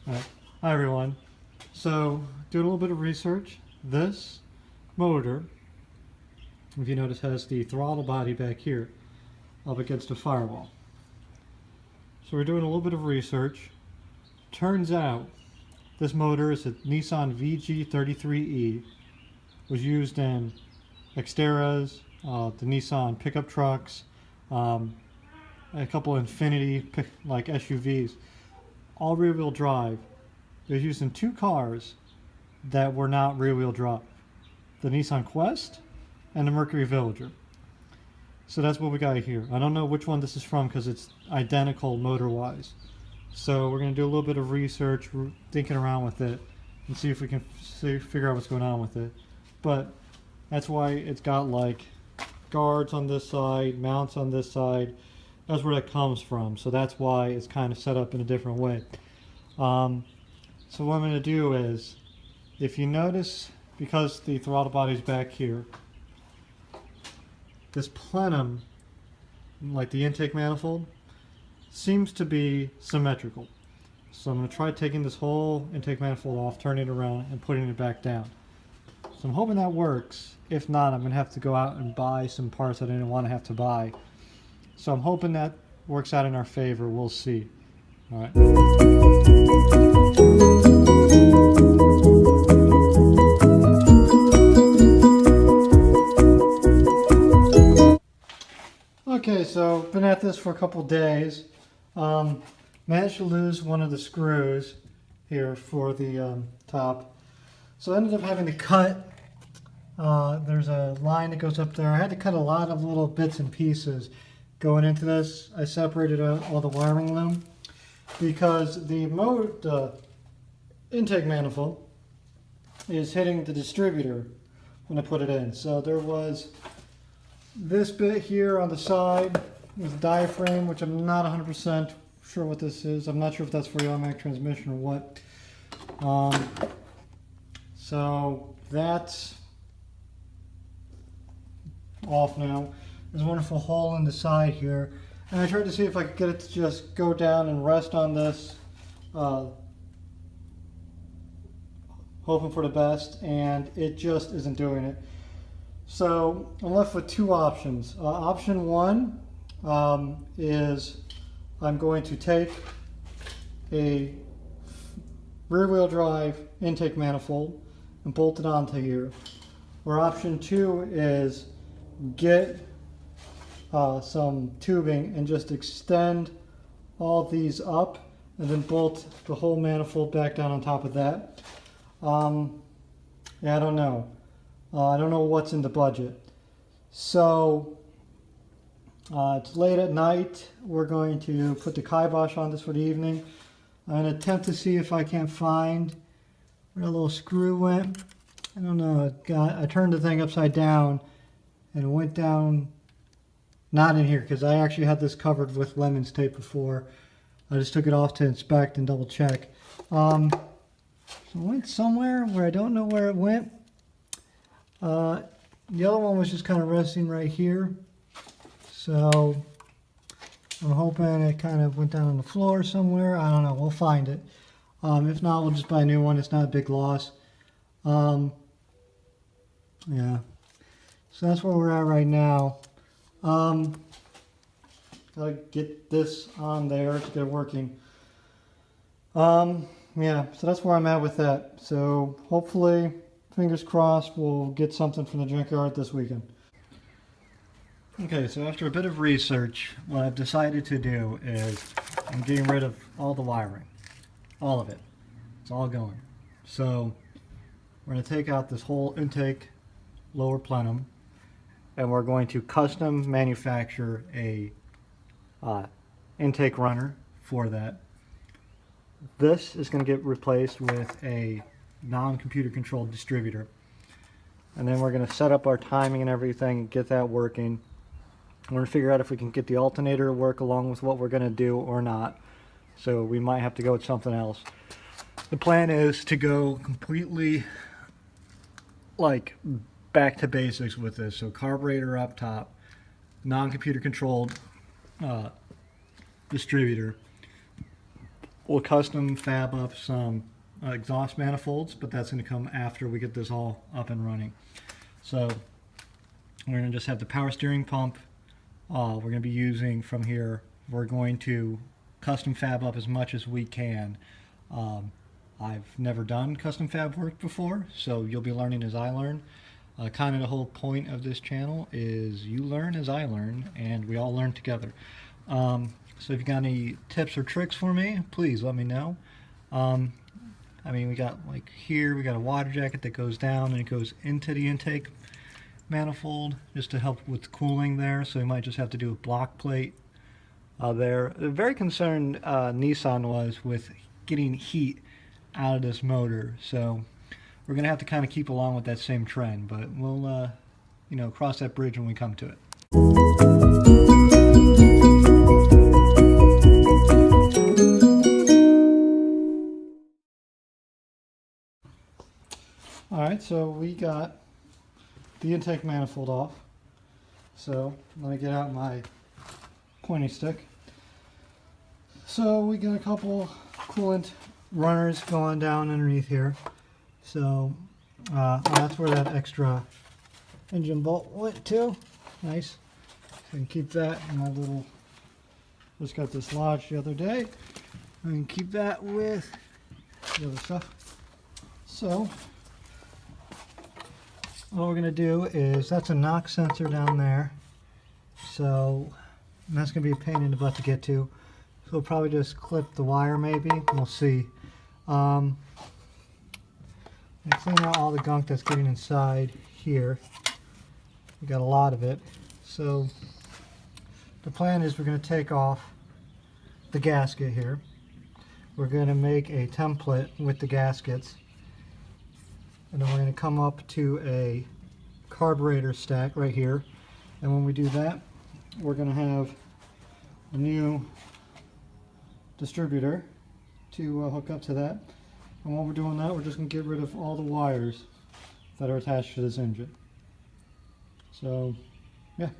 Alright. Hi everyone. So, doing a little bit of research. This motor, if you notice, has the throttle body back here up against a firewall. So we're doing a little bit of research. Turns out this motor is a Nissan VG33E. Was used in Xteras, the Nissan pickup trucks, a couple Infinity like SUVs, all rear-wheel drive. It was used in two cars that were not rear-wheel drive, the Nissan Quest and the Mercury Villager. So that's what we got here. I don't know which one this is from because it's identical motor-wise. So we're going to do a little bit of research, thinking around with it, and see if we can figure out what's going on with it. But that's why it's got like guards on this side, mounts on this side. That's where that comes from. So that's why it's kind of set up in a different way. So what I'm going to do is, if you notice, because the throttle body is back here, this plenum, like the intake manifold, seems to be symmetrical. So I'm going to try taking this whole intake manifold off, turning it around, and putting it back down. So I'm hoping that works. If not, I'm going to have to go out and buy some parts I didn't want to have to buy. So I'm hoping that works out in our favor. We'll see. All right. Okay, so been at this for a couple days. Managed to lose one of the screws here for the top. So I ended up having to cut. There's a line that goes up there. I had to cut a lot of little bits and pieces going into this. I separated out all the wiring loom because the intake manifold is hitting the distributor when I put it in. So there was this bit here on the side with the diaphragm, which I'm not 100% sure what this is. I'm not sure if that's for the automatic transmission or what. So that's off now. There's a wonderful hole in the side here, and I tried to see if I could get it to just go down and rest on this, hoping for the best, and it just isn't doing it. So I'm left with two options. Option one is I'm going to take a rear-wheel drive intake manifold and bolt it onto here. Or option two is get some tubing and just extend all these up and then bolt the whole manifold back down on top of that. Yeah, I don't know. I don't know what's in the budget. So it's late at night. We're going to put the kibosh on this for the evening. I'm going to attempt to see if I can't find where a little screw went. I don't know. I turned the thing upside down and it went down, not in here, because I actually had this covered with lemons tape before. I just took it off to inspect and double check. So it went somewhere where I don't know where it went. The other one was just kind of resting right here. So I'm hoping it kind of went down on the floor somewhere. I don't know. We'll find it. If not, we'll just buy a new one. It's not a big loss. Yeah. So that's where we're at right now. Gotta get this on there to get it working. Yeah, so that's where I'm at with that. So hopefully, fingers crossed, we'll get something from the junkyard this weekend. Okay, so after a bit of research, what I've decided to do is I'm getting rid of all the wiring. All of it. It's all going. So we're going to take out this whole intake lower plenum, and we're going to custom manufacture a intake runner for that. This is going to get replaced with a non-computer controlled distributor, and then we're going to set up our timing and everything and get that working. We're going to figure out if we can get the alternator to work along with what we're going to do or not, so we might have to go with something else. The plan is to go completely like back to basics with this. So carburetor up top, non-computer controlled distributor, we'll custom fab up some exhaust manifolds, but that's going to come after we get this all up and running. So we're going to just have the power steering pump. We're going to be using from here. We're going to custom fab up as much as we can. I've never done custom fab work before, so you'll be learning as I learn. Kind of the whole point of this channel is you learn as I learn, and we all learn together. So if you got any tips or tricks for me, please let me know. I mean, we got like here, we got a water jacket that goes down and it goes into the intake manifold just to help with cooling there. So we might just have to do a block plate there. Very concerned Nissan was with getting heat out of this motor. So we're going to have to kind of keep along with that same trend, but we'll, you know, cross that bridge when we come to it. Alright, so we got the intake manifold off. So let me get out my pointy stick. So we got a couple coolant runners going down underneath here. So that's where that extra engine bolt went to. Nice. So I can keep that in my little, just got this lodged the other day. I can keep that with the other stuff. So what we're going to do is, that's a knock sensor down there. So that's going to be a pain in the butt to get to. So we'll probably just clip the wire maybe. We'll see. And clean out all the gunk that's getting inside here. We got a lot of it. So the plan is we're going to take off the gasket here. We're going to make a template with the gaskets. And then we're going to come up to a carburetor stack right here. And when we do that, we're going to have a new distributor to hook up to that. And while we're doing that, we're just going to get rid of all the wires that are attached to this engine. So, yeah,